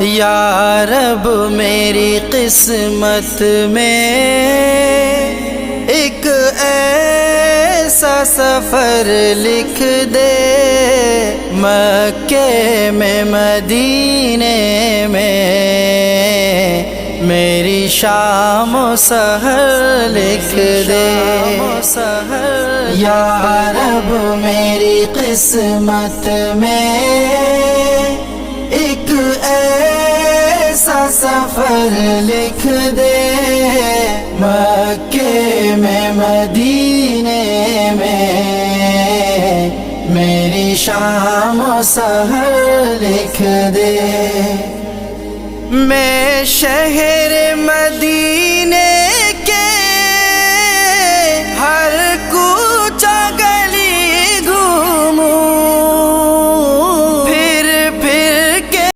یا رب میری قسمت میں ایک ایسا سفر لکھ دے، مکے میں مدینے میں میری شام و سحر لکھ دے۔ یا رب میری قسمت میں ایک ایسا سفر لکھ دے، مکے میں مدینے میں میری شام و سحر لکھ دے۔ میں شہر مدینہ